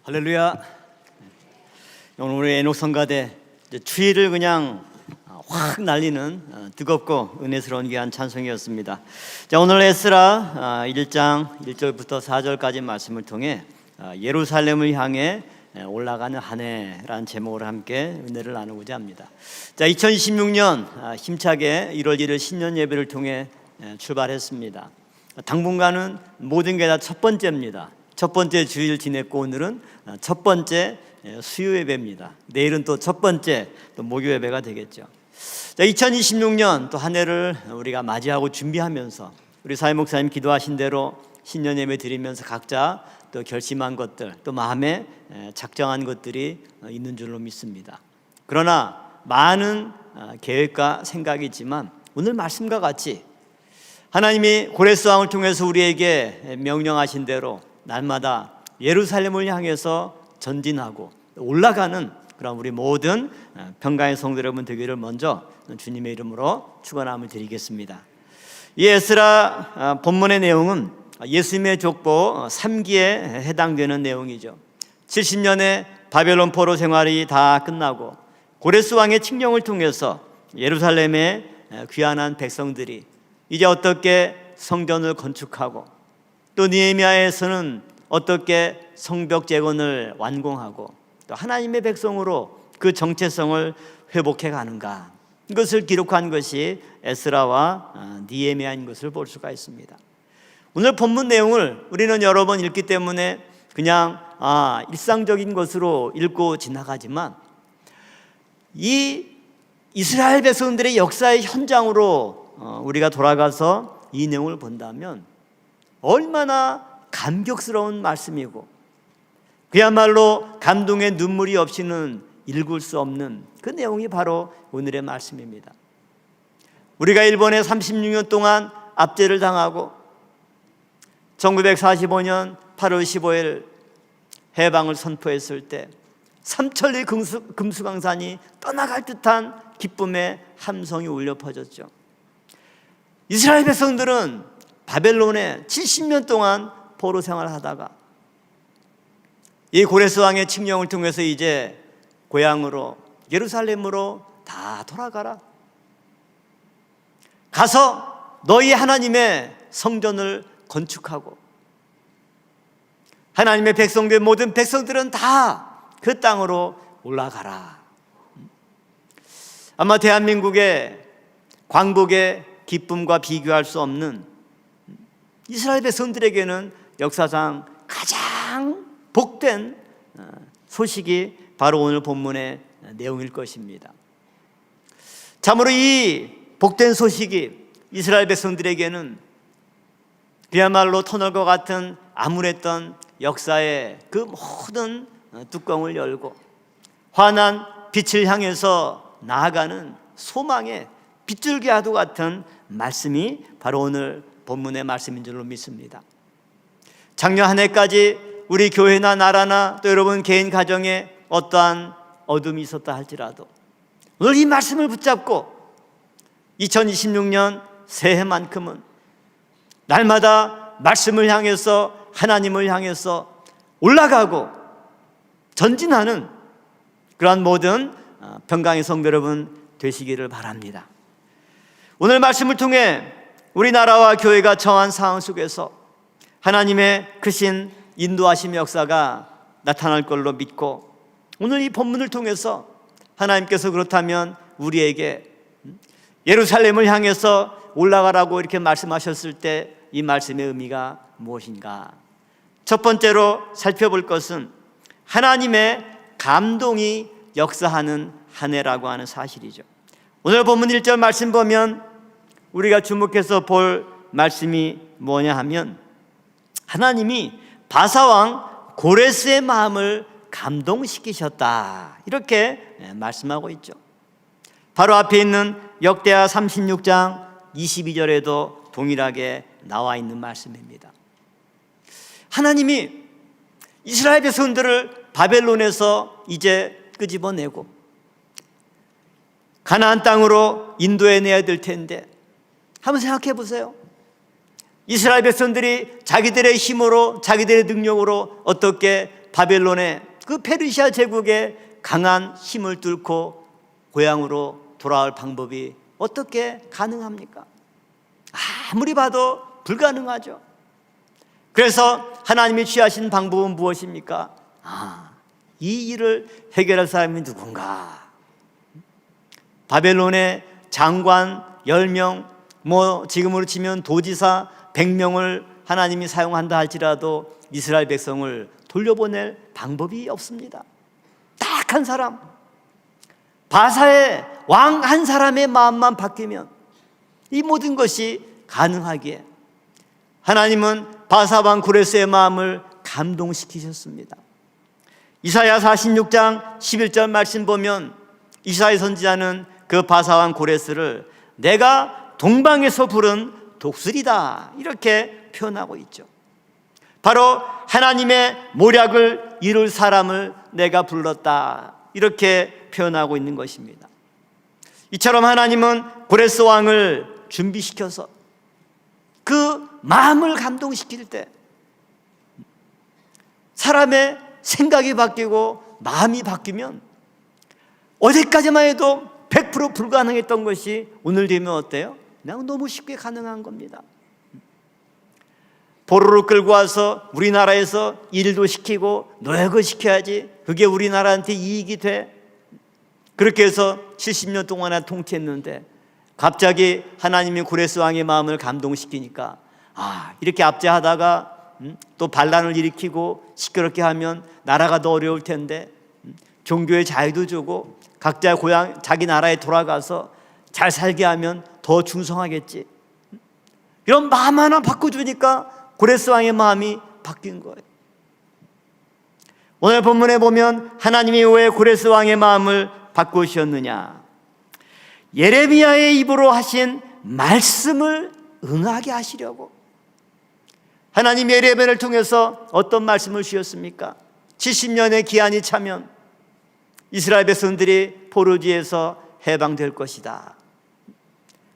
할렐루야. 오늘 우리 에녹 성가대 추위를 그냥 확 날리는 뜨겁고 은혜스러운 귀한 찬송이었습니다. 자, 오늘 에스라 1장 1절부터 4절까지 말씀을 통해 예루살렘을 향해 올라가는 한 해라는 제목으로 함께 은혜를 나누고자 합니다. 자, 2016년 힘차게 1월 1일 신년 예배를 통해 출발했습니다. 당분간은 모든 게 다 첫 번째입니다. 첫 번째 주일 지냈고 오늘은 첫 번째 수요 예배입니다. 내일은 또 첫 번째 또 목요 예배가 되겠죠. 자, 2026년 또 한 해를 우리가 맞이하고 준비하면서 우리 사회 목사님 기도하신 대로 신년 예배 드리면서 각자 또 결심한 것들 또 마음에 작정한 것들이 있는 줄로 믿습니다. 그러나 많은 계획과 생각이 있지만 오늘 말씀과 같이 하나님이 고레스 왕을 통해서 우리에게 명령하신 대로 날마다 예루살렘을 향해서 전진하고 올라가는 그런 우리 모든 평강의 성도 여러분 되기를 먼저 주님의 이름으로 축원함을 드리겠습니다. 이 에스라 본문의 내용은 예수님의 족보 3기에 해당되는 내용이죠. 70년의 바벨론 포로 생활이 다 끝나고 고레스 왕의 칙령을 통해서 예루살렘의 귀환한 백성들이 이제 어떻게 성전을 건축하고 또 느헤미야에서는 어떻게 성벽 재건을 완공하고 또 하나님의 백성으로 그 정체성을 회복해 가는가, 이것을 기록한 것이 에스라와 느헤미야인 것을 볼 수가 있습니다. 오늘 본문 내용을 우리는 여러 번 읽기 때문에 그냥 일상적인 것으로 읽고 지나가지만 이 이스라엘 백성들의 역사의 현장으로 우리가 돌아가서 이 내용을 본다면 얼마나 감격스러운 말씀이고 그야말로 감동의 눈물이 없이는 읽을 수 없는 그 내용이 바로 오늘의 말씀입니다. 우리가 일본에 36년 동안 압제를 당하고 1945년 8월 15일 해방을 선포했을 때 삼천리 금수강산이 떠나갈 듯한 기쁨의 함성이 울려 퍼졌죠. 이스라엘 백성들은 바벨론에 70년 동안 포로 생활하다가 이 고레스 왕의 칙령을 통해서 이제 고향으로 예루살렘으로 다 돌아가라. 가서 너희 하나님의 성전을 건축하고 하나님의 백성들 모든 백성들은 다 그 땅으로 올라가라. 아마 대한민국의 광복의 기쁨과 비교할 수 없는 이스라엘 백성들에게는 역사상 가장 복된 소식이 바로 오늘 본문의 내용일 것입니다. 참으로 이 복된 소식이 이스라엘 백성들에게는 그야말로 터널과 같은 암울했던 역사의 그 모든 뚜껑을 열고 환한 빛을 향해서 나아가는 소망의 빗줄기와도 같은 말씀이 바로 오늘 본문의 말씀인 줄로 믿습니다. 작년 한 해까지 우리 교회나 나라나 또 여러분 개인 가정에 어떠한 어둠이 있었다 할지라도 오늘 이 말씀을 붙잡고 2026년 새해만큼은 날마다 말씀을 향해서 하나님을 향해서 올라가고 전진하는 그러한 모든 평강의 성도 여러분 되시기를 바랍니다. 오늘 말씀을 통해 우리나라와 교회가 처한 상황 속에서 하나님의 크신 인도하심의 역사가 나타날 걸로 믿고 오늘 이 본문을 통해서 하나님께서 그렇다면 우리에게 예루살렘을 향해서 올라가라고 이렇게 말씀하셨을 때 이 말씀의 의미가 무엇인가? 첫 번째로 살펴볼 것은 하나님의 감동이 역사하는 한 해라고 하는 사실이죠. 오늘 본문 1절 말씀 보면 우리가 주목해서 볼 말씀이 뭐냐 하면 하나님이 바사왕 고레스의 마음을 감동시키셨다, 이렇게 말씀하고 있죠. 바로 앞에 있는 역대하 36장 22절에도 동일하게 나와 있는 말씀입니다. 하나님이 이스라엘 백성들을 바벨론에서 이제 끄집어내고 가나안 땅으로 인도해내야 될 텐데 한번 생각해 보세요. 이스라엘 백성들이 자기들의 힘으로 자기들의 능력으로 어떻게 바벨론의 그 페르시아 제국의 강한 힘을 뚫고 고향으로 돌아올 방법이 어떻게 가능합니까? 아무리 봐도 불가능하죠. 그래서 하나님이 취하신 방법은 무엇입니까? 이 일을 해결할 사람이 누군가? 바벨론의 장관 10명, 지금으로 치면 도지사 100명을 하나님이 사용한다 할지라도 이스라엘 백성을 돌려보낼 방법이 없습니다. 딱 한 사람, 바사의 왕 한 사람의 마음만 바뀌면 이 모든 것이 가능하기에 하나님은 바사 왕 고레스의 마음을 감동시키셨습니다. 이사야 46장 11절 말씀 보면 이사야 선지자는 그 바사 왕 고레스를 내가 동방에서 부른 독수리다 이렇게 표현하고 있죠. 바로 하나님의 모략을 이룰 사람을 내가 불렀다 이렇게 표현하고 있는 것입니다. 이처럼 하나님은 고레스 왕을 준비시켜서 그 마음을 감동시킬 때 사람의 생각이 바뀌고 마음이 바뀌면 어제까지만 해도 100% 불가능했던 것이 오늘 되면 어때요? 그냥 너무 쉽게 가능한 겁니다. 포로를 끌고 와서 우리나라에서 일도 시키고 노역을 시켜야지 그게 우리나라한테 이익이 돼. 그렇게 해서 70년 동안이나 통치했는데 갑자기 하나님이 고레스 왕의 마음을 감동시키니까 이렇게 압제하다가 또 반란을 일으키고 시끄럽게 하면 나라가 더 어려울 텐데 종교의 자유도 주고 각자 고향 자기 나라에 돌아가서 잘 살게 하면 더 충성하겠지. 이런 마음 하나 바꿔주니까 고레스 왕의 마음이 바뀐 거예요. 오늘 본문에 보면 하나님이 왜 고레스 왕의 마음을 바꾸셨느냐? 예레미야의 입으로 하신 말씀을 응하게 하시려고. 하나님 예레미야를 통해서 어떤 말씀을 주셨습니까? 70년의 기한이 차면 이스라엘 백성들이 포로지에서 해방될 것이다.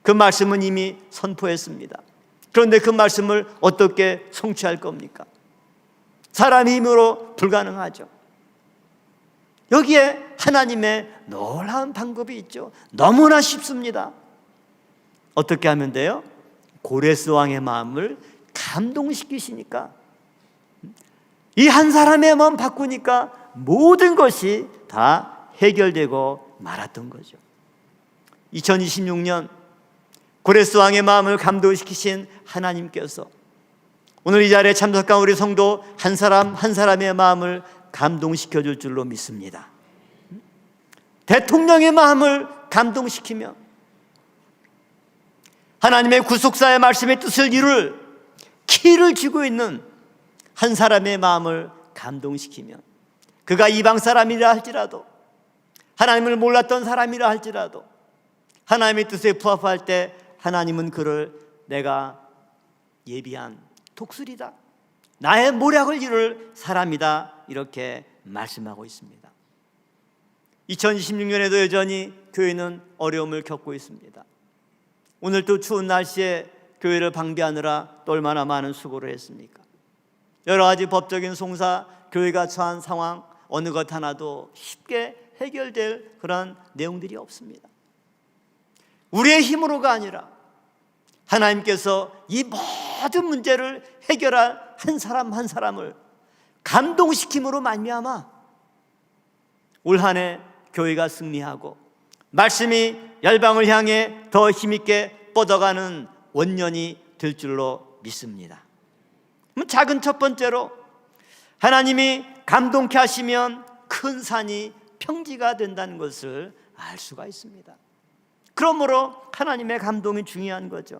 그 말씀은 이미 선포했습니다. 그런데 그 말씀을 어떻게 성취할 겁니까? 사람의 힘으로 불가능하죠. 여기에 하나님의 놀라운 방법이 있죠. 너무나 쉽습니다. 어떻게 하면 돼요? 고레스 왕의 마음을 감동시키시니까, 이 한 사람의 마음 바꾸니까 모든 것이 다 해결되고 말았던 거죠. 2026년 고레스 왕의 마음을 감동시키신 하나님께서 오늘 이 자리에 참석한 우리 성도 한 사람 한 사람의 마음을 감동시켜 줄 줄로 믿습니다. 대통령의 마음을 감동시키며 하나님의 구속사의 말씀의 뜻을 이룰 키를 쥐고 있는 한 사람의 마음을 감동시키며 그가 이방 사람이라 할지라도 하나님을 몰랐던 사람이라 할지라도 하나님의 뜻에 부합할 때 하나님은 그를 내가 예비한 독수리다, 나의 모략을 이룰 사람이다 이렇게 말씀하고 있습니다. 2026년에도 여전히 교회는 어려움을 겪고 있습니다. 오늘 또 추운 날씨에 교회를 방비하느라 또 얼마나 많은 수고를 했습니까? 여러 가지 법적인 송사, 교회가 처한 상황 어느 것 하나도 쉽게 해결될 그런 내용들이 없습니다. 우리의 힘으로가 아니라 하나님께서 이 모든 문제를 해결할 한 사람 한 사람을 감동시킴으로 말미암아 올 한 해 교회가 승리하고 말씀이 열방을 향해 더 힘있게 뻗어가는 원년이 될 줄로 믿습니다. 작은 첫 번째로 하나님이 감동케 하시면 큰 산이 평지가 된다는 것을 알 수가 있습니다. 그러므로 하나님의 감동이 중요한 거죠.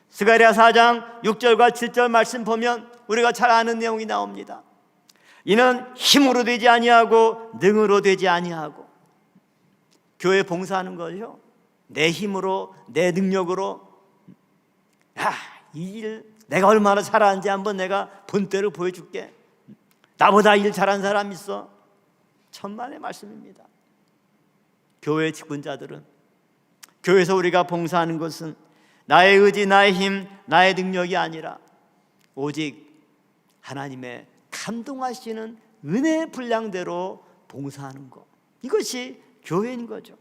스가랴 4장 6절과 7절 말씀 보면 우리가 잘 아는 내용이 나옵니다. 이는 힘으로 되지 아니하고 능으로 되지 아니하고. 교회 봉사하는 거죠. 내 힘으로 내 능력으로 이 일 내가 얼마나 잘하는지 한번 내가 본때를 보여줄게. 나보다 일 잘한 사람 있어? 천만의 말씀입니다. 교회 직분자들은, 교회에서 우리가 봉사하는 것은 나의 의지, 나의 힘, 나의 능력이 아니라 오직 하나님의 감동하시는 은혜 분량대로 봉사하는 것, 이것이 교회인 거죠.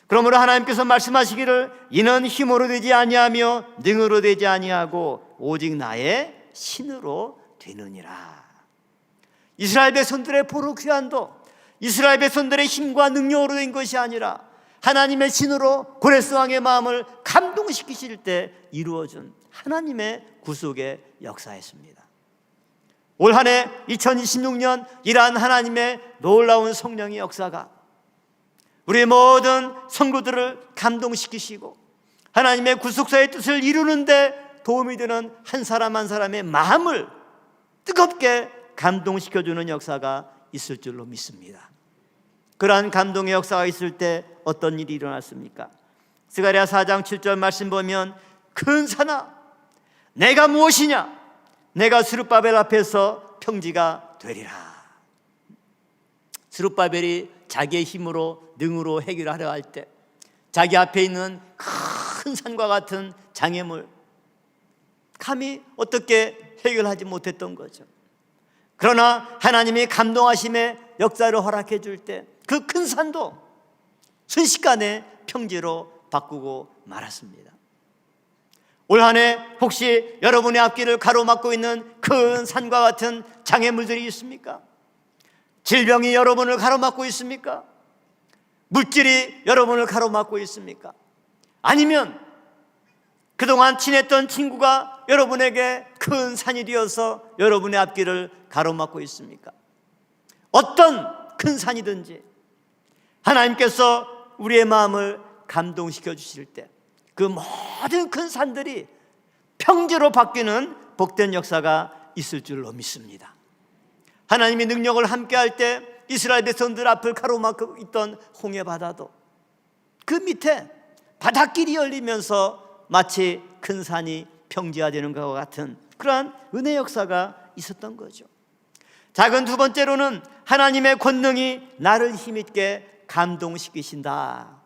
그러므로 하나님께서 말씀하시기를 이는 힘으로 되지 아니하며 능으로 되지 아니하고 오직 나의 신으로 되느니라. 이스라엘 백성들의 보로 귀환도 이스라엘 백성들의 힘과 능력으로 된 것이 아니라 하나님의 신으로 고레스 왕의 마음을 감동시키실 때 이루어진 하나님의 구속의 역사였습니다. 올 한 해 2026년 이러한 하나님의 놀라운 성령의 역사가 우리 모든 성도들을 감동시키시고 하나님의 구속사의 뜻을 이루는데 도움이 되는 한 사람 한 사람의 마음을 뜨겁게 감동시켜주는 역사가 있을 줄로 믿습니다. 그러한 감동의 역사가 있을 때 어떤 일이 일어났습니까? 스가랴 4장 7절 말씀 보면 큰 산아 내가 무엇이냐? 내가 스룹바벨 앞에서 평지가 되리라. 스룹바벨이 자기의 힘으로 능으로 해결하려 할 때 자기 앞에 있는 큰 산과 같은 장애물 감히 어떻게 해결하지 못했던 거죠. 그러나 하나님이 감동하심의 역사를 허락해 줄 때 그 큰 산도 순식간에 평지로 바꾸고 말았습니다. 올 한 해 혹시 여러분의 앞길을 가로막고 있는 큰 산과 같은 장애물들이 있습니까? 질병이 여러분을 가로막고 있습니까? 물질이 여러분을 가로막고 있습니까? 아니면 그동안 친했던 친구가 여러분에게 큰 산이 되어서 여러분의 앞길을 가로막고 있습니까? 어떤 큰 산이든지 하나님께서 우리의 마음을 감동시켜 주실 때 그 모든 큰 산들이 평지로 바뀌는 복된 역사가 있을 줄로 믿습니다. 하나님의 능력을 함께할 때 이스라엘 백성들 앞을 가로막고 있던 홍해 바다도 그 밑에 바닷길이 열리면서 마치 큰 산이 평지화되는 것과 같은 그러한 은혜 역사가 있었던 거죠. 작은 두 번째로는 하나님의 권능이 나를 힘있게 감동시키신다.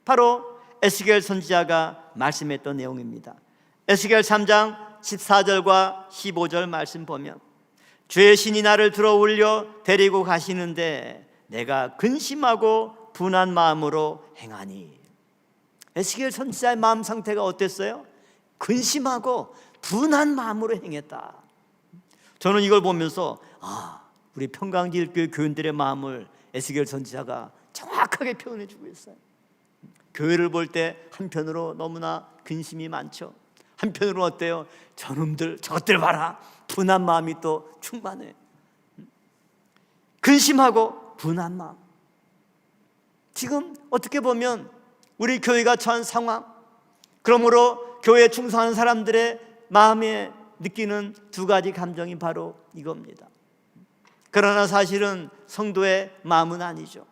바로 에스겔 선지자가 말씀했던 내용입니다. 에스겔 3장 14절과 15절 말씀 보면 주의 신이 나를 들어 올려 데리고 가시는데 내가 근심하고 분한 마음으로 행하니. 에스겔 선지자의 마음 상태가 어땠어요? 근심하고 분한 마음으로 행했다. 저는 이걸 보면서 우리 평강제일교회 교인들의 마음을 에스겔 선지자가 정확하게 표현해 주고 있어요. 교회를 볼 때 한편으로 너무나 근심이 많죠. 한편으로 어때요? 저놈들 저것들 봐라. 분한 마음이 또 충만해. 근심하고 분한 마음. 지금 어떻게 보면 우리 교회가 처한 상황, 그러므로 교회에 충성하는 사람들의 마음에 느끼는 두 가지 감정이 바로 이겁니다. 그러나 사실은 성도의 마음은 아니죠.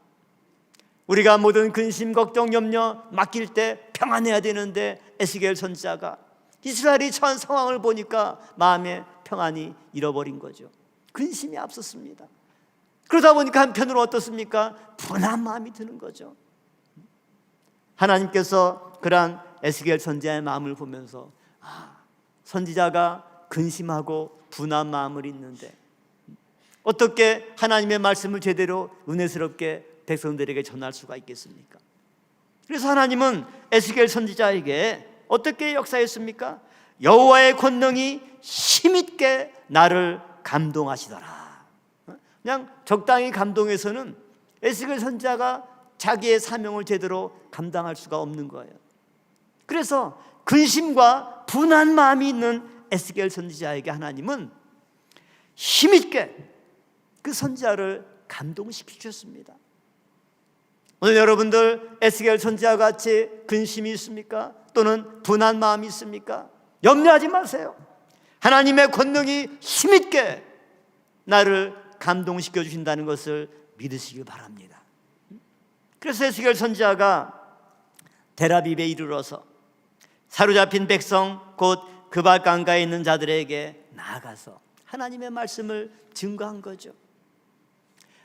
우리가 모든 근심, 걱정, 염려 맡길 때 평안해야 되는데 에스겔 선지자가 이스라엘이 처한 상황을 보니까 마음의 평안이 잃어버린 거죠. 근심이 앞섰습니다. 그러다 보니까 한편으로 어떻습니까? 분한 마음이 드는 거죠. 하나님께서 그러한 에스겔 선지자의 마음을 보면서 선지자가 근심하고 분한 마음을 있는데 어떻게 하나님의 말씀을 제대로 은혜스럽게 백성들에게 전할 수가 있겠습니까? 그래서 하나님은 에스겔 선지자에게 어떻게 역사했습니까? 여호와의 권능이 힘있게 나를 감동하시더라. 그냥 적당히 감동해서는 에스겔 선지자가 자기의 사명을 제대로 감당할 수가 없는 거예요. 그래서 근심과 분한 마음이 있는 에스겔 선지자에게 하나님은 힘있게 그 선지자를 감동시키셨습니다. 오늘 여러분들 에스겔 선지자와 같이 근심이 있습니까? 또는 분한 마음이 있습니까? 염려하지 마세요. 하나님의 권능이 힘있게 나를 감동시켜 주신다는 것을 믿으시길 바랍니다. 그래서 에스겔 선지자가 데라빕에 이르러서 사로잡힌 백성 곧 그발 강가에 있는 자들에게 나아가서 하나님의 말씀을 증거한 거죠.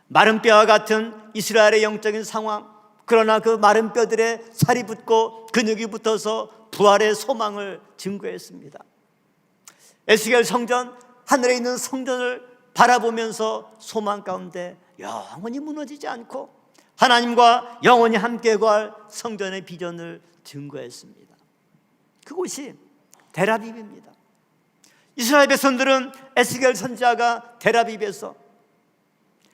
마른 뼈와 같은 이스라엘의 영적인 상황, 그러나 그 마른 뼈들에 살이 붙고 근육이 붙어서 부활의 소망을 증거했습니다. 에스겔 성전, 하늘에 있는 성전을 바라보면서 소망 가운데 영원히 무너지지 않고 하나님과 영원히 함께 갈 성전의 비전을 증거했습니다. 그곳이 델아비브입니다. 이스라엘 백성들은 에스겔 선지자가 델아비브에서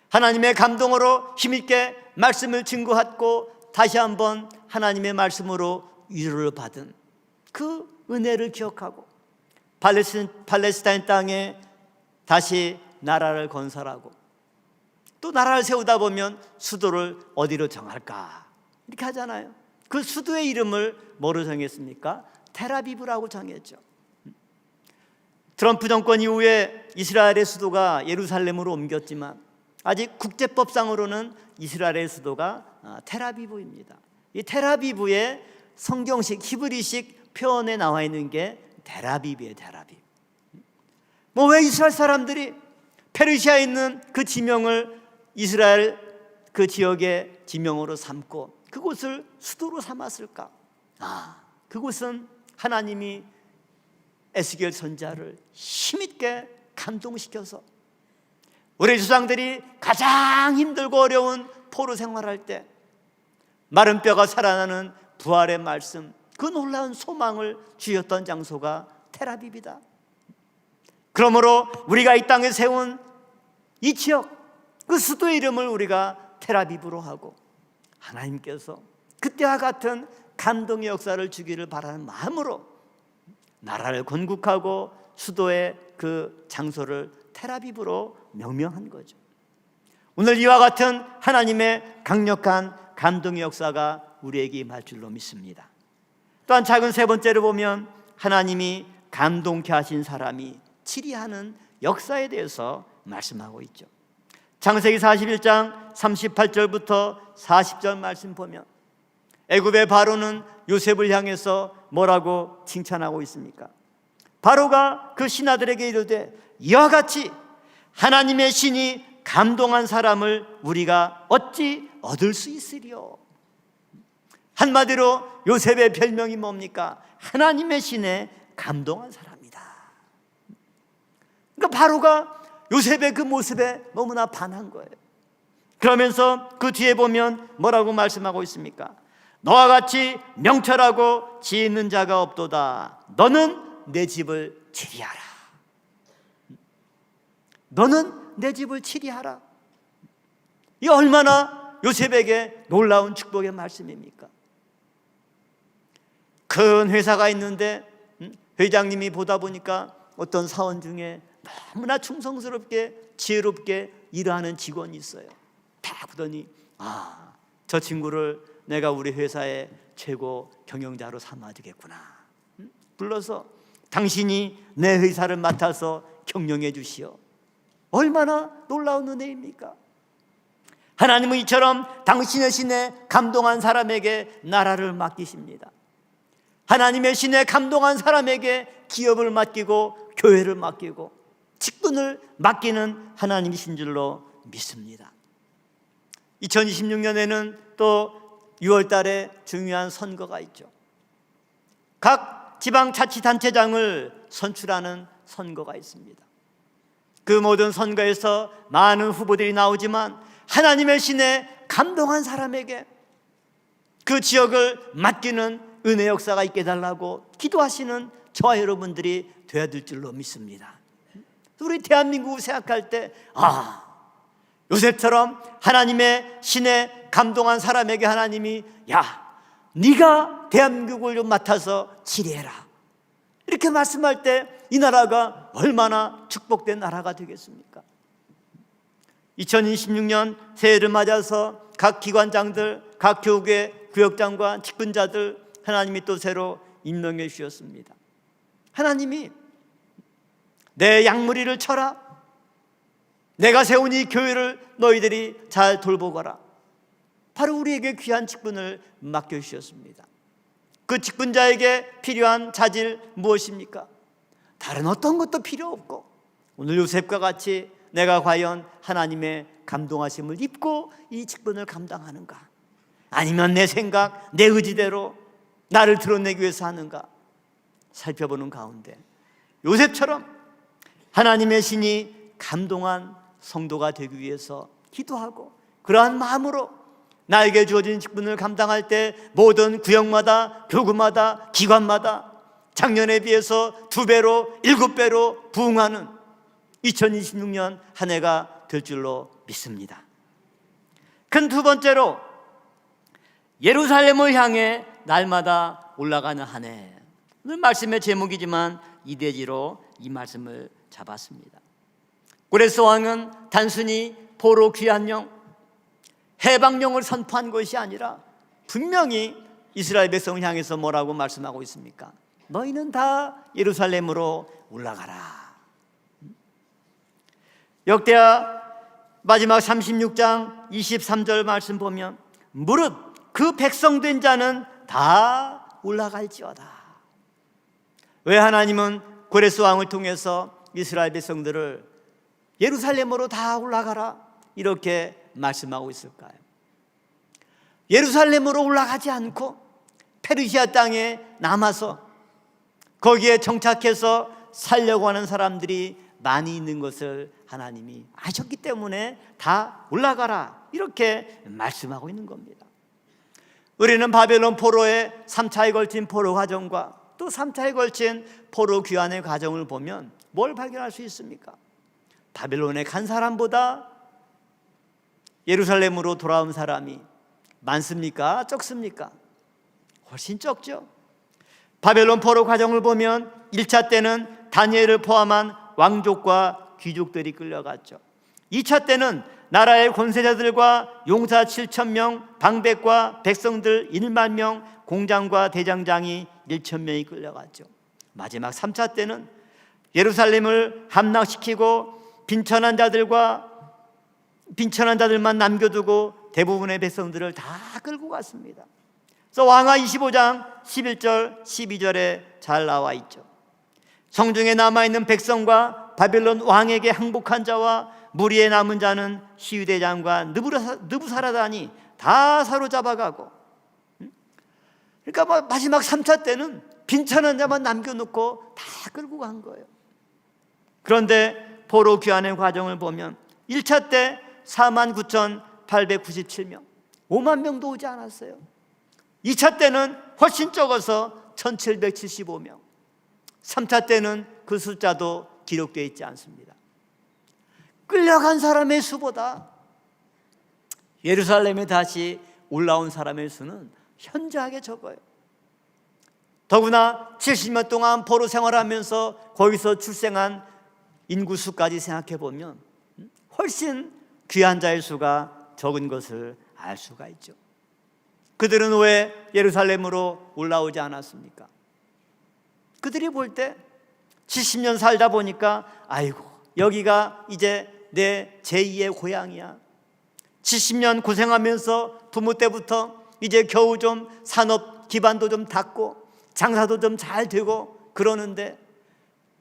하나님의 감동으로 힘있게 말씀을 증거하고 다시 한번 하나님의 말씀으로 위로를 받은 그 은혜를 기억하고 팔레스타인 땅에 다시 나라를 건설하고 또 나라를 세우다 보면 수도를 어디로 정할까 이렇게 하잖아요. 그 수도의 이름을 뭐로 정했습니까? 텔아비브라고 정했죠. 트럼프 정권 이후에 이스라엘의 수도가 예루살렘으로 옮겼지만 아직 국제법상으로는 이스라엘의 수도가 텔아비브입니다. 이 텔아비브의 성경식 히브리식 표현에 나와 있는 게 델아비브예요. 델아비브. 왜 이스라엘 사람들이 페르시아에 있는 그 지명을 이스라엘 그 지역의 지명으로 삼고 그곳을 수도로 삼았을까? 그곳은 하나님이 에스겔 선지자를 힘있게 감동시켜서 우리 조상들이 가장 힘들고 어려운 포로 생활할 때 마른 뼈가 살아나는 부활의 말씀, 그 놀라운 소망을 주셨던 장소가 텔아비브이다. 그러므로 우리가 이 땅에 세운 이 지역, 그 수도의 이름을 우리가 텔아비브로 하고 하나님께서 그때와 같은 감동의 역사를 주기를 바라는 마음으로 나라를 건국하고 수도의 그 장소를 텔아비브로 명명한 거죠. 오늘 이와 같은 하나님의 강력한 감동의 역사가 우리에게 임할 줄로 믿습니다. 또한 작은 세 번째로 보면 하나님이 감동케 하신 사람이 치리하는 역사에 대해서 말씀하고 있죠. 창세기 41장 38절부터 40절 말씀 보면 애굽의 바로는 요셉을 향해서 뭐라고 칭찬하고 있습니까? 바로가 그 신하들에게 이르되 이와 같이 하나님의 신이 감동한 사람을 우리가 어찌 얻을 수 있으리요? 한마디로 요셉의 별명이 뭡니까? 하나님의 신에 감동한 사람이다. 그러니까 바로가 요셉의 그 모습에 너무나 반한 거예요. 그러면서 그 뒤에 보면 뭐라고 말씀하고 있습니까? 너와 같이 명철하고 지혜 있는 자가 없도다. 너는 내 집을 치리하라. 너는 내 집을 치리하라. 이 얼마나 요셉에게 놀라운 축복의 말씀입니까? 큰 회사가 있는데 회장님이 보다 보니까 어떤 사원 중에 너무나 충성스럽게 지혜롭게 일하는 직원이 있어요. 다 보더니 저 친구를 내가 우리 회사의 최고 경영자로 삼아주겠구나. 불러서 당신이 내 회사를 맡아서 경영해 주시오. 얼마나 놀라운 은혜입니까? 하나님은 이처럼 당신의 신에 감동한 사람에게 나라를 맡기십니다. 하나님의 신에 감동한 사람에게 기업을 맡기고 교회를 맡기고 직분을 맡기는 하나님이신 줄로 믿습니다. 2026년에는 또 6월 달에 중요한 선거가 있죠. 각 지방자치단체장을 선출하는 선거가 있습니다. 그 모든 선거에서 많은 후보들이 나오지만 하나님의 신에 감동한 사람에게 그 지역을 맡기는 은혜 역사가 있게 해달라고 기도하시는 저와 여러분들이 되어야 될 줄로 믿습니다. 우리 대한민국을 생각할 때 요셉처럼 하나님의 신에 감동한 사람에게 하나님이 네가 대한민국을 좀 맡아서 치리해라 이렇게 말씀할 때 이 나라가 얼마나 축복된 나라가 되겠습니까? 2026년 새해를 맞아서 각 기관장들, 각 교구의 구역장과 직분자들 하나님이 또 새로 임명해 주셨습니다. 하나님이 내 양무리를 쳐라. 내가 세운 이 교회를 너희들이 잘 돌보거라. 바로 우리에게 귀한 직분을 맡겨주셨습니다. 그 직분자에게 필요한 자질 무엇입니까? 다른 어떤 것도 필요 없고 오늘 요셉과 같이 내가 과연 하나님의 감동하심을 입고 이 직분을 감당하는가? 아니면 내 생각, 내 의지대로 나를 드러내기 위해서 하는가? 살펴보는 가운데 요셉처럼 하나님의 신이 감동한 성도가 되기 위해서 기도하고, 그러한 마음으로 나에게 주어진 직분을 감당할 때 모든 구역마다, 교구마다, 기관마다 작년에 비해서 2배로 7배로 부흥하는 2026년 한 해가 될 줄로 믿습니다. 큰 두 번째로, 예루살렘을 향해 날마다 올라가는 한 해. 오늘 말씀의 제목이지만 이대지로 이 말씀을 잡았습니다. 고레스 왕은 단순히 포로 귀환령, 해방령을 선포한 것이 아니라 분명히 이스라엘 백성을 향해서 뭐라고 말씀하고 있습니까? 너희는 다 예루살렘으로 올라가라. 역대하 마지막 36장 23절 말씀 보면 무릇 그 백성된 자는 다 올라갈지어다. 왜 하나님은 고레스 왕을 통해서 이스라엘 백성들을 예루살렘으로 다 올라가라 이렇게 말씀하고 있을까요? 예루살렘으로 올라가지 않고 페르시아 땅에 남아서 거기에 정착해서 살려고 하는 사람들이 많이 있는 것을 하나님이 아셨기 때문에 다 올라가라 이렇게 말씀하고 있는 겁니다. 우리는 바벨론 포로의 3차에 걸친 포로 과정과 또 3차에 걸친 포로 귀환의 과정을 보면 뭘 발견할 수 있습니까? 바벨론에 간 사람보다 예루살렘으로 돌아온 사람이 많습니까? 적습니까? 훨씬 적죠. 바벨론 포로 과정을 보면 1차 때는 다니엘을 포함한 왕족과 귀족들이 끌려갔죠. 2차 때는 나라의 권세자들과 용사 7,000명, 방백과 백성들 1만 명, 공장과 대장장이 1,000명이 끌려갔죠. 마지막 3차 때는 예루살렘을 함락시키고 빈천한 자들만 남겨두고 대부분의 백성들을 다 끌고 갔습니다. 그래서 왕하 25장 11절 12절에 잘 나와 있죠. 성중에 남아있는 백성과 바벨론 왕에게 항복한 자와 무리에 남은 자는 시위대장과 느부사라단이 다 사로잡아가고, 그러니까 마지막 3차 때는 빈천한 자만 남겨놓고 다 끌고 간 거예요. 그런데 포로 귀환의 과정을 보면 1차 때 49,897명, 5만 명도 오지 않았어요. 2차 때는 훨씬 적어서 1,775명, 3차 때는 그 숫자도 기록되어 있지 않습니다. 끌려간 사람의 수보다 예루살렘에 다시 올라온 사람의 수는 현저하게 적어요. 더구나 70년 동안 포로 생활하면서 거기서 출생한 인구 수까지 생각해 보면 훨씬 귀한 자의 수가 적은 것을 알 수가 있죠. 그들은 왜 예루살렘으로 올라오지 않았습니까? 그들이 볼 때 70년 살다 보니까 아이고 여기가 이제 내 제2의 고향이야. 70년 고생하면서 부모 때부터 이제 겨우 좀 산업 기반도 좀 닦고 장사도 좀 잘 되고 그러는데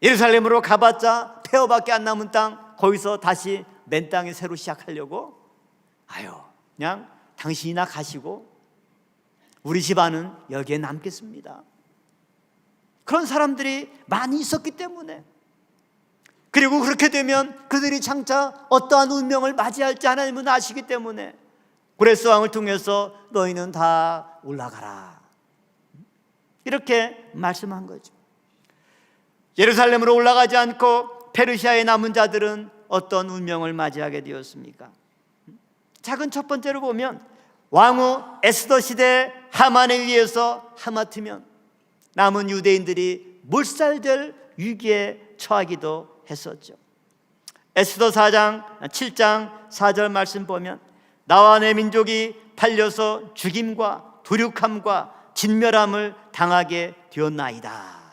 예루살렘으로 가봤자 폐허밖에 안 남은 땅, 거기서 다시 맨 땅에 새로 시작하려고? 아유, 그냥 당신이나 가시고 우리 집안은 여기에 남겠습니다. 그런 사람들이 많이 있었기 때문에, 그리고 그렇게 되면 그들이 장차 어떠한 운명을 맞이할지 하나님은 아시기 때문에 고레스 왕을 통해서 너희는 다 올라가라 이렇게 말씀한 거죠. 예루살렘으로 올라가지 않고 페르시아에 남은 자들은 어떤 운명을 맞이하게 되었습니까? 작은 첫 번째로 보면 왕후 에스더 시대 하만에 의해서 하마터면 남은 유대인들이 몰살될 위기에 처하기도 했었죠. 에스더 7장 4절 말씀 보면 나와 내 민족이 팔려서 죽임과 도륙함과 진멸함을 당하게 되었나이다.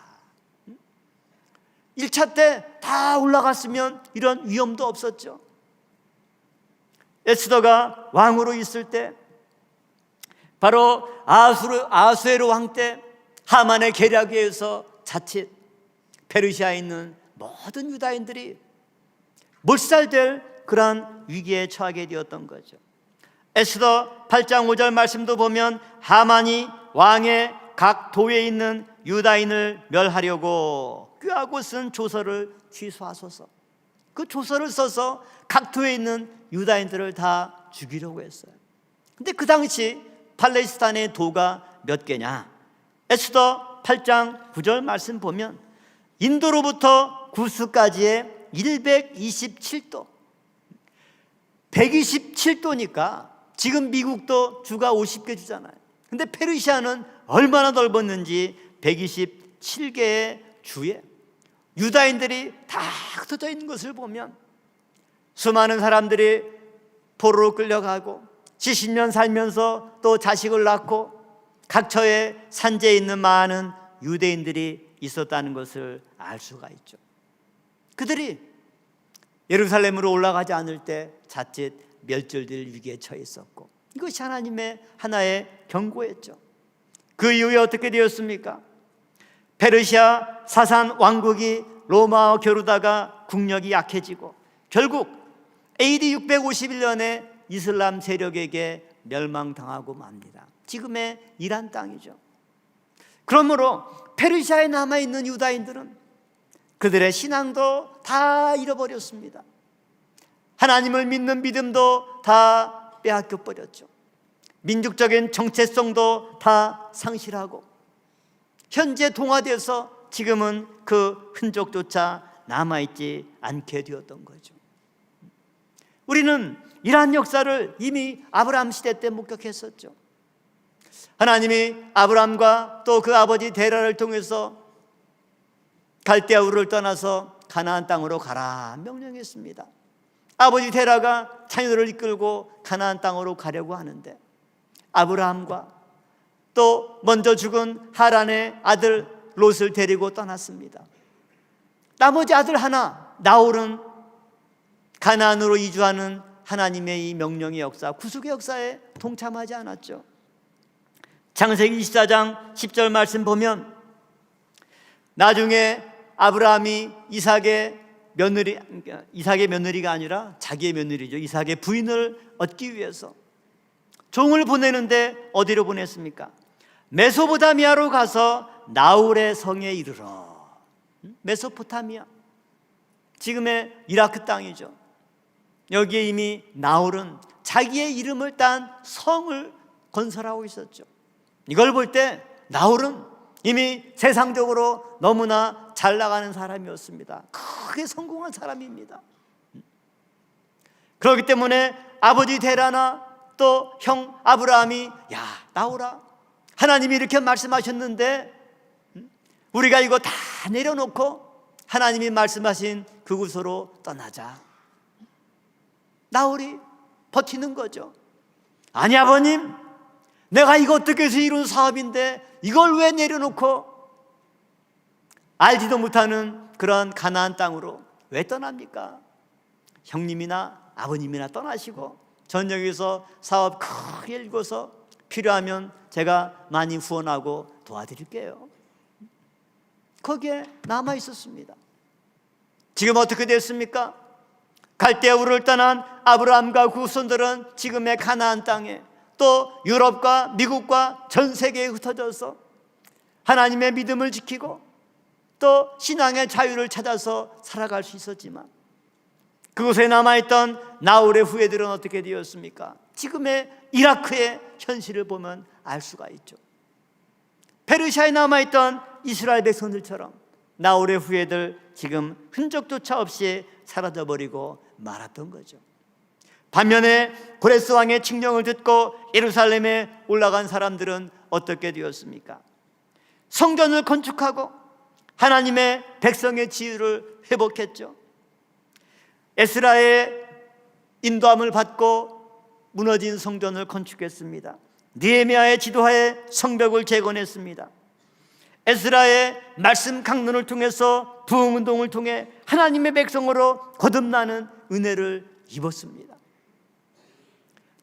1차 때 다 올라갔으면 이런 위험도 없었죠. 에스더가 왕으로 있을 때 바로 아하수에로 왕 때 하만의 계략에 의해서 자칫 페르시아에 있는 모든 유다인들이 몰살될 그러한 위기에 처하게 되었던 거죠. 에스더 8장 5절 말씀도 보면 하만이 왕의 각 도에 있는 유다인을 멸하려고 꾀하고 쓴 조서를 취소하소서. 그 조서를 써서 각도에 있는 유다인들을 다 죽이려고 했어요. 근데 그 당시 팔레스타인의 도가 몇 개냐? 에스더 8장 9절 말씀 보면 인도로부터 구스까지의 127도, 127도니까 지금 미국도 주가 50개 주잖아요. 근데 페르시아는 얼마나 넓었는지 127개의 주에 유다인들이 다 흩어져 있는 것을 보면 수많은 사람들이 포로로 끌려가고 70년 살면서 또 자식을 낳고 각처에 산지에 있는 많은 유대인들이 있었다는 것을 알 수가 있죠. 그들이 예루살렘으로 올라가지 않을 때 자칫 멸절될 위기에 처해 있었고, 이것이 하나님의 하나의 경고였죠. 그 이후에 어떻게 되었습니까? 페르시아 사산 왕국이 로마와 겨루다가 국력이 약해지고 결국 AD 651년에 이슬람 세력에게 멸망당하고 맙니다. 지금의 이란 땅이죠. 그러므로 페르시아에 남아있는 유다인들은 그들의 신앙도 다 잃어버렸습니다. 하나님을 믿는 믿음도 다 빼앗겨 버렸죠. 민족적인 정체성도 다 상실하고 현재 동화돼서 지금은 그 흔적조차 남아있지 않게 되었던 거죠. 우리는 이러한 역사를 이미 아브라함 시대 때 목격했었죠. 하나님이 아브라함과 또 그 아버지 데라를 통해서 갈대아 우르를 떠나서 가나안 땅으로 가라 명령했습니다. 아버지 데라가 자녀들을 이끌고 가나안 땅으로 가려고 하는데 아브라함과 또 먼저 죽은 하란의 아들 롯을 데리고 떠났습니다. 나머지 아들 하나 나홀은 가나안으로 이주하는 하나님의 이 명령의 역사, 구속의 역사에 동참하지 않았죠. 창세기 24장 10절 말씀 보면 나중에 아브라함이 이삭의 며느리가 아니라 자기의 며느리죠. 이삭의 부인을 얻기 위해서 종을 보내는데 어디로 보냈습니까? 메소포타미아로 가서 나홀의 성에 이르러. 메소포타미아, 지금의 이라크 땅이죠. 여기에 이미 나홀은 자기의 이름을 딴 성을 건설하고 있었죠. 이걸 볼 때 나홀은 이미 세상적으로 너무나 잘 나가는 사람이었습니다. 크게 성공한 사람입니다. 그렇기 때문에 아버지 데라나 또 형 아브라함이 야 나오라, 하나님이 이렇게 말씀하셨는데 우리가 이거 다 내려놓고 하나님이 말씀하신 그곳으로 떠나자. 나홀이 버티는 거죠. 아니 아버님, 내가 이거 어떻게 해서 이룬 사업인데 이걸 왜 내려놓고 알지도 못하는 그런 가나안 땅으로 왜 떠납니까? 형님이나 아버님이나 떠나시고 전역에서 사업 크게 일궈서 필요하면 제가 많이 후원하고 도와드릴게요. 거기에 남아 있었습니다. 지금 어떻게 됐습니까? 갈대아 우르를 떠난 아브라함과 그 후손들은 지금의 가나안 땅에 또 유럽과 미국과 전 세계에 흩어져서 하나님의 믿음을 지키고 또 신앙의 자유를 찾아서 살아갈 수 있었지만 그곳에 남아있던 나홀의 후예들은 어떻게 되었습니까? 지금의 이라크의 현실을 보면 알 수가 있죠. 페르시아에 남아있던 이스라엘 백성들처럼 나홀의 후예들 지금 흔적조차 없이 사라져버리고 말았던 거죠. 반면에 고레스 왕의 칙령을 듣고 예루살렘에 올라간 사람들은 어떻게 되었습니까? 성전을 건축하고 하나님의 백성의 지위를 회복했죠. 에스라의 인도함을 받고 무너진 성전을 건축했습니다. 느헤미야의 지도하에 성벽을 재건했습니다. 에스라의 말씀 강론을 통해서 부흥운동을 통해 하나님의 백성으로 거듭나는 은혜를 입었습니다.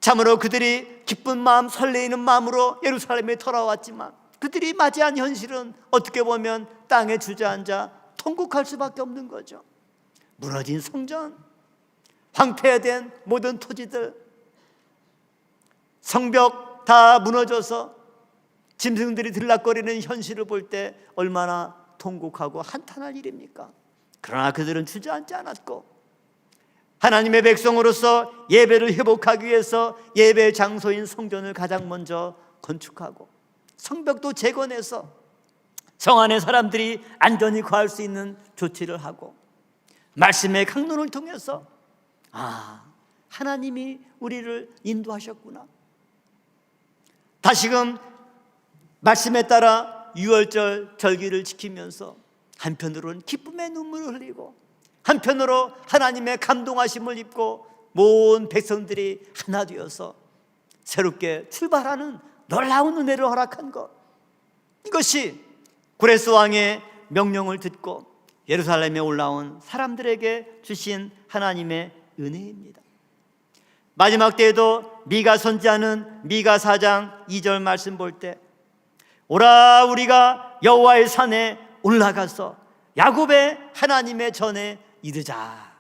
참으로 그들이 기쁜 마음, 설레이는 마음으로 예루살렘에 돌아왔지만 그들이 맞이한 현실은 어떻게 보면 땅에 주저앉아 통곡할 수밖에 없는 거죠. 무너진 성전, 황폐화된 모든 토지들, 성벽 다 무너져서 짐승들이 들락거리는 현실을 볼 때 얼마나 통곡하고 한탄할 일입니까? 그러나 그들은 주저앉지 않았고 하나님의 백성으로서 예배를 회복하기 위해서 예배 장소인 성전을 가장 먼저 건축하고 성벽도 재건해서 성 안에 사람들이 안전히 거할 수 있는 조치를 하고 말씀의 강론을 통해서 하나님이 우리를 인도하셨구나. 다시금 말씀에 따라 유월절 절기를 지키면서 한편으로는 기쁨의 눈물을 흘리고 한편으로 하나님의 감동하심을 입고 모든 백성들이 하나 되어서 새롭게 출발하는 놀라운 은혜를 허락한 것, 이것이 고레스 왕의 명령을 듣고 예루살렘에 올라온 사람들에게 주신 하나님의 은혜입니다. 마지막 때에도 미가 선지하는 미가 4장 2절 말씀 볼 때, 오라 우리가 여호와의 산에 올라가서 야곱의 하나님의 전에 이르자,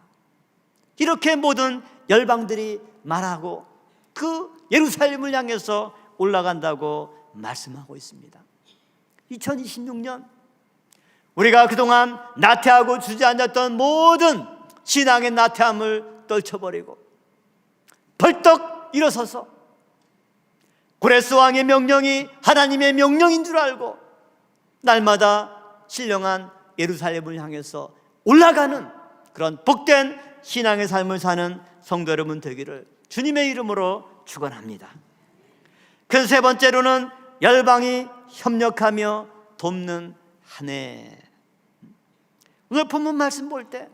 이렇게 모든 열방들이 말하고 그 예루살렘을 향해서 올라간다고 말씀하고 있습니다. 2026년 우리가 그동안 나태하고 주저앉았던 모든 신앙의 나태함을 떨쳐버리고 벌떡 일어서서 고레스 왕의 명령이 하나님의 명령인 줄 알고 날마다 신령한 예루살렘을 향해서 올라가는 그런 복된 신앙의 삶을 사는 성도 여러분 되기를 주님의 이름으로 축원합니다. 그 세 번째로는 열방이 협력하며 돕는 한 해. 오늘 본문 말씀 볼 때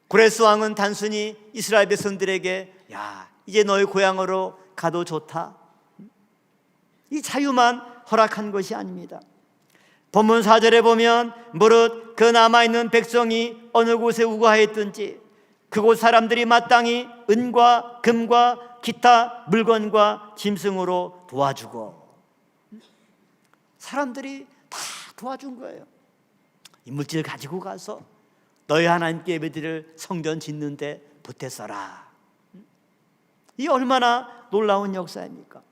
고레스 왕은 단순히 이스라엘 백성들에게 이제 너희 고향으로 가도 좋다, 이 자유만 허락한 것이 아닙니다. 본문 4절에 보면 무릇 그 남아있는 백성이 어느 곳에 우거하였든지 그곳 사람들이 마땅히 은과 금과 기타 물건과 짐승으로 도와주고, 사람들이 다 도와준 거예요. 이 물질 가지고 가서 너희 하나님께 예배드릴 성전 짓는데 보태 써라. 이 얼마나 놀라운 역사입니까?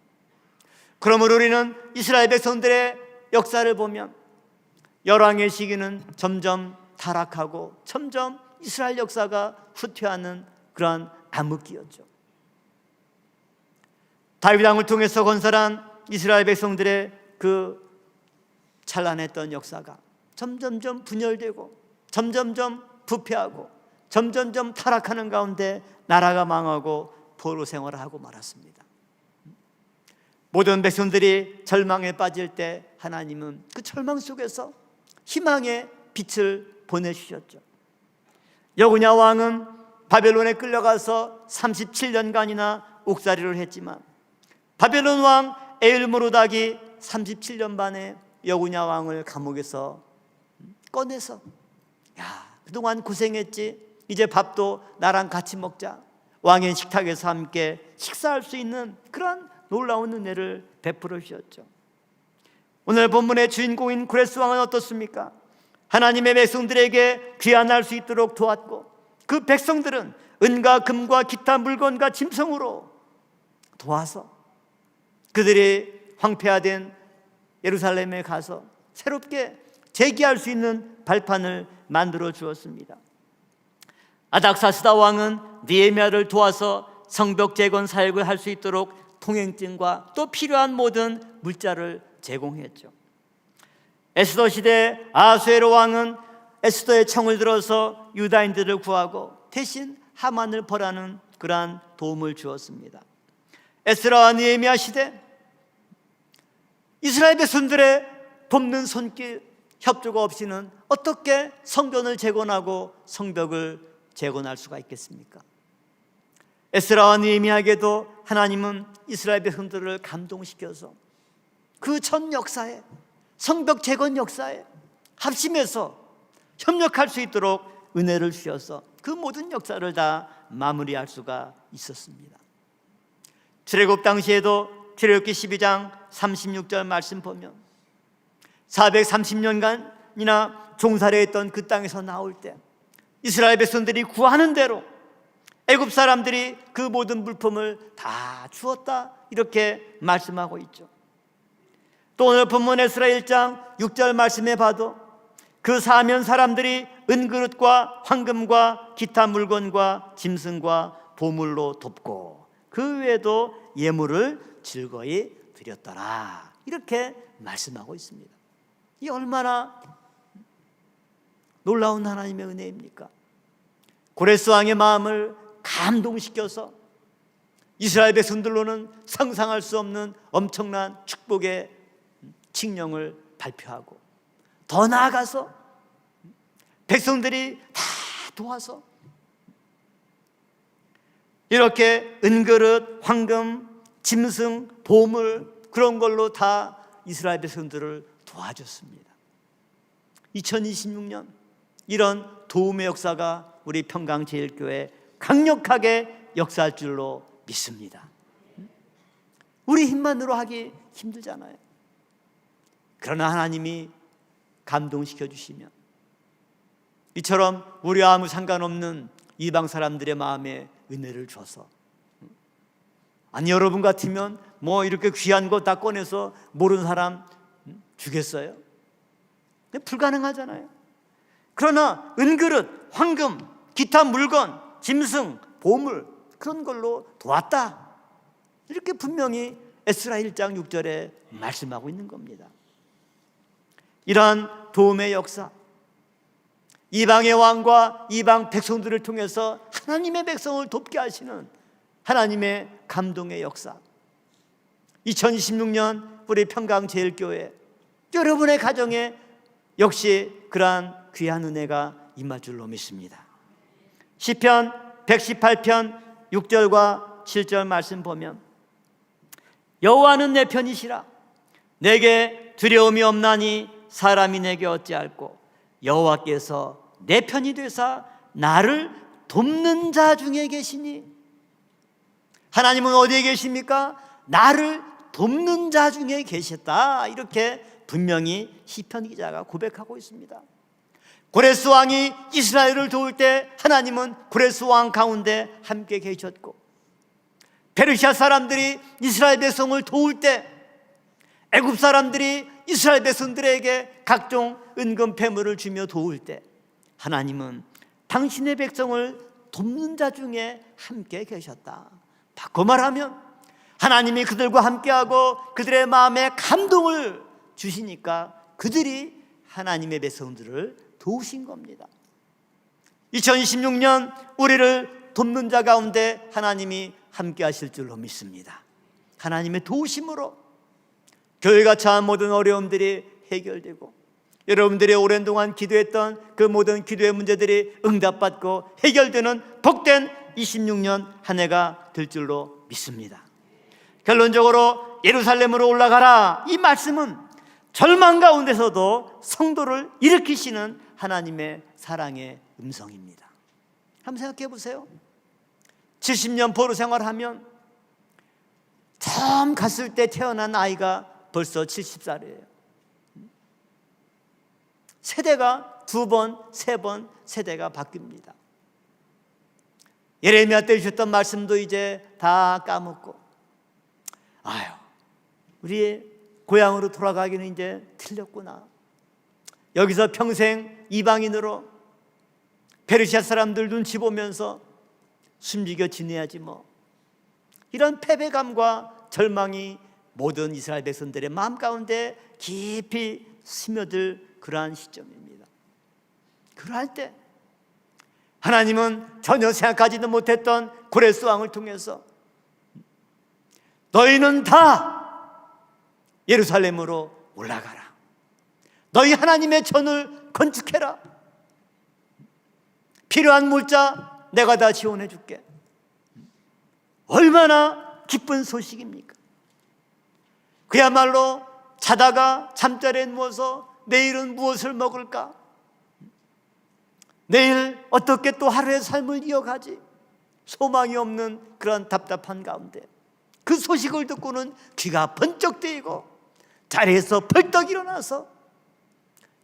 그러므로 우리는 이스라엘 백성들의 역사를 보면 열왕의 시기는 점점 타락하고 점점 이스라엘 역사가 후퇴하는 그러한 암흑기였죠. 다윗 왕을 통해서 건설한 이스라엘 백성들의 그 찬란했던 역사가 점점점 분열되고 점점점 부패하고 점점점 타락하는 가운데 나라가 망하고 포로 생활을 하고 말았습니다. 모든 백성들이 절망에 빠질 때 하나님은 그 절망 속에서 희망의 빛을 보내주셨죠. 여고냐 왕은 바벨론에 끌려가서 37년간이나 옥살이를 했지만 바벨론 왕 에일므로닥이 37년 만에 여고냐 왕을 감옥에서 꺼내서 그동안 고생했지, 이제 밥도 나랑 같이 먹자, 왕의 식탁에서 함께 식사할 수 있는 그런 놀라운 은혜를 베풀어 주셨죠. 오늘 본문의 주인공인 고레스 왕은 어떻습니까? 하나님의 백성들에게 귀환할 수 있도록 도왔고 그 백성들은 은과 금과 기타 물건과 짐승으로 도와서 그들이 황폐화된 예루살렘에 가서 새롭게 재기할 수 있는 발판을 만들어 주었습니다. 아닥사스다 왕은 느헤미야를 도와서 성벽 재건 사역을 할 수 있도록 통행증과 또 필요한 모든 물자를 제공했죠. 에스더 시대 아수에로 왕은 에스더의 청을 들어서 유다인들을 구하고 대신 하만을 벌하는 그러한 도움을 주었습니다. 에스라와 느헤미야 시대 이스라엘 백성들의 돕는 손길 협조가 없이는 어떻게 성전을 재건하고 성벽을 재건할 수가 있겠습니까? 에스라와 느헤미야에게도 하나님은 이스라엘 백성들을 감동시켜서 그 전 역사에, 성벽 재건 역사에 합심해서 협력할 수 있도록 은혜를 주셔서 그 모든 역사를 다 마무리할 수가 있었습니다. 출애굽 당시에도 출애굽기 12장 36절 말씀 보면 430년간이나 종살이했던 그 땅에서 나올 때 이스라엘 백성들이 구하는 대로 애굽 사람들이 그 모든 물품을 다 주었다, 이렇게 말씀하고 있죠. 또 오늘 본문 에스라 1장 6절 말씀에 봐도 그 사면 사람들이 은그릇과 황금과 기타 물건과 짐승과 보물로 돕고 그 외에도 예물을 즐거이 드렸더라. 이렇게 말씀하고 있습니다. 이 얼마나 놀라운 하나님의 은혜입니까? 고레스 왕의 마음을 감동시켜서 이스라엘 백성들로는 상상할 수 없는 엄청난 축복의 칙령을 발표하고, 더 나아가서 백성들이 다 도와서 이렇게 은그릇, 황금, 짐승, 보물, 그런 걸로 다 이스라엘 백성들을 도와줬습니다. 2026년 이런 도움의 역사가 우리 평강제일교회 강력하게 역사할 줄로 믿습니다. 우리 힘만으로 하기 힘들잖아요. 그러나 하나님이 감동시켜 주시면 이처럼 우리와 아무 상관없는 이방 사람들의 마음에 은혜를 줘서, 아니 여러분 같으면 뭐 이렇게 귀한 거 다 꺼내서 모르는 사람 주겠어요? 불가능하잖아요. 그러나 은그릇, 황금, 기타 물건, 짐승, 보물, 그런 걸로 도왔다, 이렇게 분명히 에스라 1장 6절에 말씀하고 있는 겁니다. 이러한 도움의 역사, 이방의 왕과 이방 백성들을 통해서 하나님의 백성을 돕게 하시는 하나님의 감동의 역사, 2026년 우리 평강제일교회 여러분의 가정에 역시 그러한 귀한 은혜가 임할 줄로 믿습니다. 시편 118편 6절과 7절 말씀 보면, 여호와는 내 편이시라 내게 두려움이 없나니 사람이 내게 어찌할꼬, 여호와께서 내 편이 되사 나를 돕는 자 중에 계시니. 하나님은 어디에 계십니까? 나를 돕는 자 중에 계셨다, 이렇게 분명히 시편 기자가 고백하고 있습니다. 고레스 왕이 이스라엘을 도울 때 하나님은 고레스 왕 가운데 함께 계셨고, 페르시아 사람들이 이스라엘 백성을 도울 때 애굽 사람들이 이스라엘 백성들에게 각종 은금 패물을 주며 도울 때 하나님은 당신의 백성을 돕는 자 중에 함께 계셨다. 바꿔 말하면 하나님이 그들과 함께하고 그들의 마음에 감동을 주시니까 그들이 하나님의 백성들을 도우신 겁니다. 2026년 우리를 돕는 자 가운데 하나님이 함께 하실 줄로 믿습니다. 하나님의 도우심으로 교회가 처한 모든 어려움들이 해결되고, 여러분들이 오랜 동안 기도했던 그 모든 기도의 문제들이 응답받고 해결되는 복된 26년 한 해가 될 줄로 믿습니다. 결론적으로 예루살렘으로 올라가라, 이 말씀은 절망 가운데서도 성도를 일으키시는 하나님의 사랑의 음성입니다. 한번 생각해 보세요. 70년 포로 생활하면 처음 갔을 때 태어난 아이가 벌써 70살이에요. 세대가 2번, 3번 세대가 바뀝니다. 예레미야 때 주셨던 말씀도 이제 다 까먹고, 아유, 우리의 고향으로 돌아가기는 이제 틀렸구나. 여기서 평생 이방인으로 페르시아 사람들 눈치 보면서 숨지겨 지내야지 뭐. 이런 패배감과 절망이 모든 이스라엘 백성들의 마음 가운데 깊이 스며들 그러한 시점입니다. 그러할 때 하나님은 전혀 생각하지도 못했던 고레스 왕을 통해서 너희는 다 예루살렘으로 올라가라. 너희 하나님의 전을 건축해라. 필요한 물자 내가 다 지원해 줄게. 얼마나 기쁜 소식입니까? 그야말로 자다가 잠자리에 누워서 내일은 무엇을 먹을까? 내일 어떻게 또 하루의 삶을 이어가지? 소망이 없는 그런 답답한 가운데 그 소식을 듣고는 귀가 번쩍 뜨이고 자리에서 벌떡 일어나서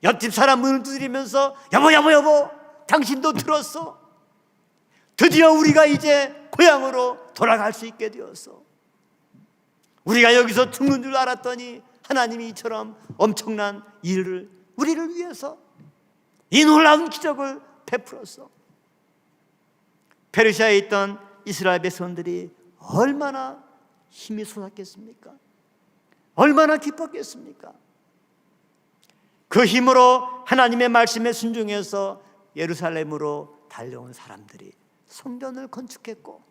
옆집 사람 문을 두드리면서 여보 당신도 들었어? 드디어 우리가 이제 고향으로 돌아갈 수 있게 되었어. 우리가 여기서 죽는 줄 알았더니 하나님이 이처럼 엄청난 일을 우리를 위해서 이 놀라운 기적을 베풀었어. 페르시아에 있던 이스라엘 백성들이 얼마나 힘이 솟았겠습니까? 얼마나 기뻤겠습니까? 그 힘으로 하나님의 말씀에 순종해서 예루살렘으로 달려온 사람들이 성전을 건축했고,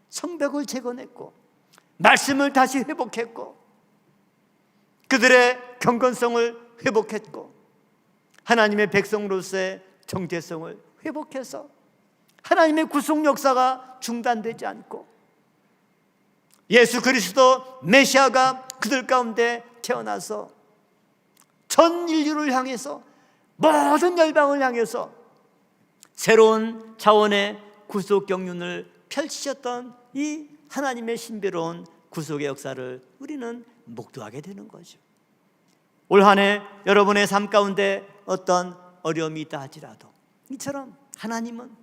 성벽을 재건했고, 말씀을 다시 회복했고, 그들의 경건성을 회복했고, 하나님의 백성으로서의 정체성을 회복해서 하나님의 구속 역사가 중단되지 않고 예수 그리스도 메시아가 그들 가운데 태어나서 전 인류를 향해서, 모든 열방을 향해서 새로운 차원의 구속 경륜을 펼치셨던 이 하나님의 신비로운 구속의 역사를 우리는 목도하게 되는 거죠. 올 한 해 여러분의 삶 가운데 어떤 어려움이 있다 할지라도 이처럼 하나님은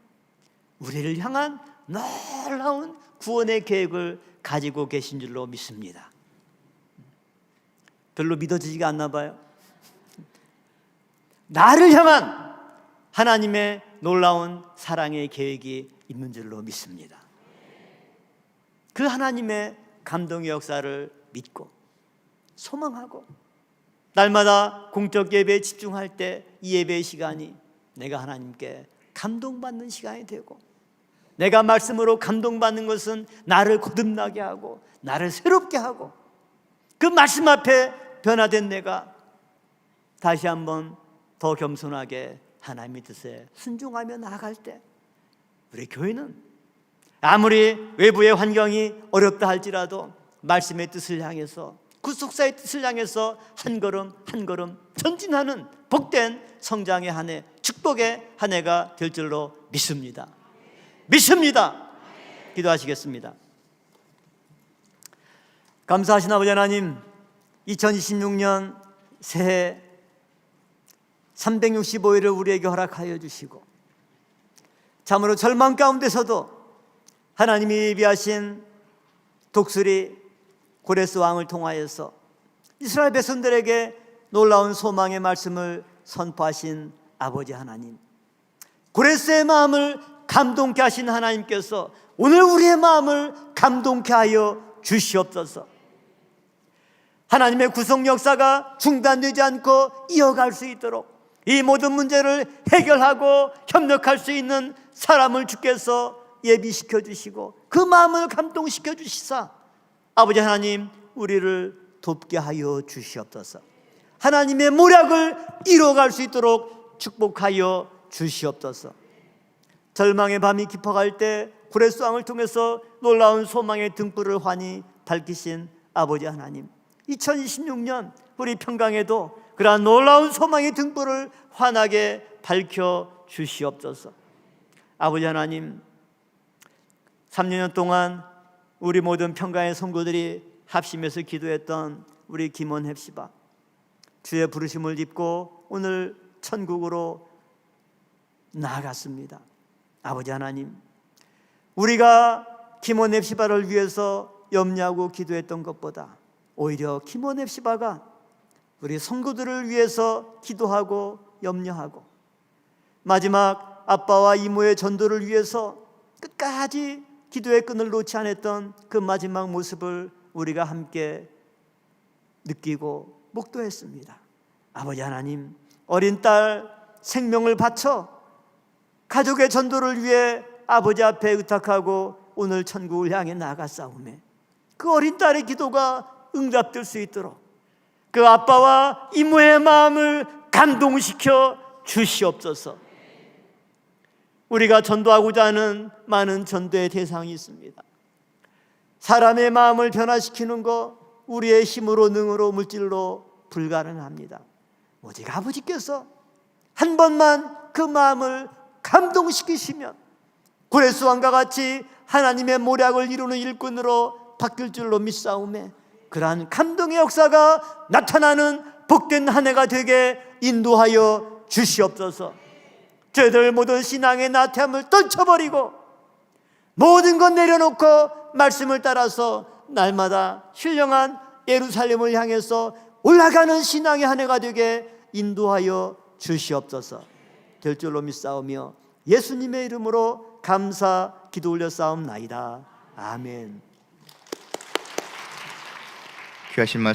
우리를 향한 놀라운 구원의 계획을 가지고 계신 줄로 믿습니다. 별로 믿어지지가 않나 봐요. 나를 향한 하나님의 놀라운 사랑의 계획이 있는 줄로 믿습니다. 그 하나님의 감동의 역사를 믿고 소망하고 날마다 공적 예배에 집중할 때 이 예배의 시간이 내가 하나님께 감동받는 시간이 되고, 내가 말씀으로 감동받는 것은 나를 거듭나게 하고 나를 새롭게 하고, 그 말씀 앞에 변화된 내가 다시 한번 더 겸손하게 하나님의 뜻에 순종하며 나아갈 때, 우리 교회는 아무리 외부의 환경이 어렵다 할지라도 말씀의 뜻을 향해서, 구속사의 뜻을 향해서 한 걸음 한 걸음 전진하는 복된 성장의 한 해, 축복의 한 해가 될 줄로 믿습니다. 믿습니다. 기도하시겠습니다. 감사하신 아버지 하나님, 2026년 새해 365일을 우리에게 허락하여 주시고, 참으로 절망 가운데서도 하나님이 예비하신 독수리 고레스 왕을 통하여서 이스라엘 백성들에게 놀라운 소망의 말씀을 선포하신 아버지 하나님, 고레스의 마음을 감동케 하신 하나님께서 오늘 우리의 마음을 감동케 하여 주시옵소서. 하나님의 구속 역사가 중단되지 않고 이어갈 수 있도록 이 모든 문제를 해결하고 협력할 수 있는 사람을 주께서 예비시켜 주시고 그 마음을 감동시켜 주시사 아버지 하나님, 우리를 돕게 하여 주시옵소서. 하나님의 모략을 이뤄갈 수 있도록 축복하여 주시옵소서. 절망의 밤이 깊어갈 때 고레스 왕을 통해서 놀라운 소망의 등불을 환히 밝히신 아버지 하나님, 2026년 우리 평강에도 그러한 놀라운 소망의 등불을 환하게 밝혀 주시옵소서. 아버지 하나님, 3년 동안 우리 모든 평강의 성도들이 합심해서 기도했던 우리 김원 헵시바, 주의 부르심을 입고 오늘 천국으로 나아갔습니다. 아버지 하나님, 우리가 김원 헵시바를 위해서 염려하고 기도했던 것보다 오히려 김원 헵시바가 우리 성도들을 위해서 기도하고 염려하고 마지막 아빠와 이모의 전도를 위해서 끝까지 기도의 끈을 놓지 않았던 그 마지막 모습을 우리가 함께 느끼고 목도했습니다. 아버지 하나님, 어린 딸 생명을 바쳐 가족의 전도를 위해 아버지 앞에 의탁하고 오늘 천국을 향해 나아갔사오매 그 어린 딸의 기도가 응답될 수 있도록 그 아빠와 이모의 마음을 감동시켜 주시옵소서. 우리가 전도하고자 하는 많은 전도의 대상이 있습니다. 사람의 마음을 변화시키는 것 우리의 힘으로 능으로 물질로 불가능합니다. 오직 아버지께서 한 번만 그 마음을 감동시키시면 고레스 왕과 같이 하나님의 모략을 이루는 일꾼으로 바뀔 줄로 믿사오매 그러한 감동의 역사가 나타나는 복된 한 해가 되게 인도하여 주시옵소서. 저희들 모든 신앙의 나태함을 떨쳐버리고 모든 것 내려놓고 말씀을 따라서 날마다 신령한 예루살렘을 향해서 올라가는 신앙의 한 해가 되게 인도하여 주시옵소서. 될 줄로 믿사오며 예수님의 이름으로 감사 기도 올려 싸움나이다. 아멘. 귀하신 말씀